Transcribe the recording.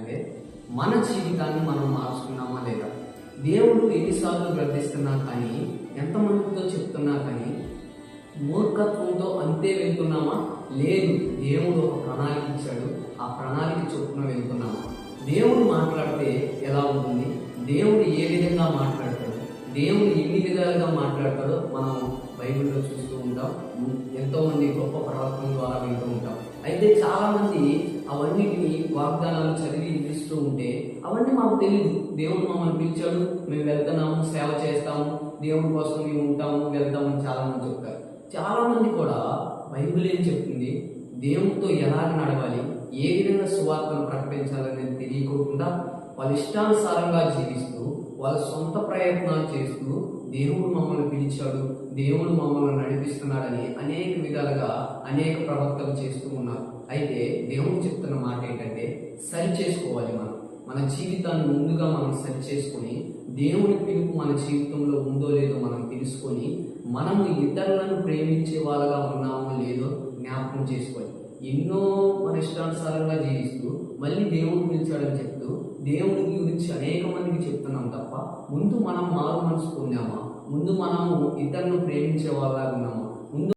అంటే మన జీవితాన్ని మనం మార్చుకున్నామా లేదా? దేవుడు ఎన్నిసార్లు గర్దిస్తున్నా కానీ, ఎంతమందితో చెప్తున్నా కానీ మూర్ఖత్వంతో అంతే వెళ్తున్నామా? లేదు. దేవుడు ఒక ప్రణాళిక ఇచ్చాడు, ఆ ప్రణాళిక చొప్పున వెళ్తున్నామా? దేవుడు మాట్లాడితే ఎలా ఉంటుంది, దేవుడు ఏ విధంగా మాట్లాడతాడు, దేవుడు ఎన్ని విధాలుగా మాట్లాడతాడో మనం బైబిల్లో చూస్తూ ఉంటాం. ఎంతోమంది గొప్ప ప్రవర్తన ద్వారా వింటూ ఉంటాం. అయితే చాలామంది అవన్నిటిని వాగ్దానాలు చదివి వినిపిస్తూ ఉంటే అవన్నీ మాకు తెలియదు. దేవుడు మమ్మల్ని పిలిచాడు, మేము వెళ్తున్నాము, సేవ చేస్తాము, దేవుడి కోసం మేము ఉంటాము, వెళ్తామని చాలామంది చెప్తారు. చాలామంది కూడా బైబిల్ ఏం చెప్తుంది, దేవుడితో ఎలా నడవాలి, ఏ విధంగా సువార్తను ప్రకటించాలనేది తెలియకుండా వాళ్ళ ఇష్టానుసారంగా జీవిస్తూ వాళ్ళ సొంత ప్రయత్నాలు చేస్తూ దేవుడు మమ్మల్ని పిలిచాడు, దేవుడు మమ్మల్ని నడిపిస్తున్నాడని అనేక విధాలుగా అనేక ప్రవర్తనలు చేస్తూ ఉన్నారు. అయితే దేవుడు చెప్తున్న మాట ఏంటంటే, సరి చేసుకోవాలి. మన జీవితాన్ని ముందుగా మనం సరి చేసుకొని దేవుని పిలుపు మన జీవితంలో ఉందో లేదో మనం తెలుసుకొని మనము ఇతరులను ప్రేమించే వాళ్ళగా ఉన్నామో లేదో జ్ఞాపకం చేసుకోవాలి. ఎన్నో మన ఇష్టానుసారంగా జీవిస్తూ మళ్ళీ దేవుడు పిలిచాడని చెప్తూ దేవుడి గురించి అనేక మందికి చెప్తున్నాం తప్ప ముందు మనం మారు మనసు పొందామా? ముందు మనము ఇతరులను ప్రేమించే వాళ్ళగా ఉన్నామా?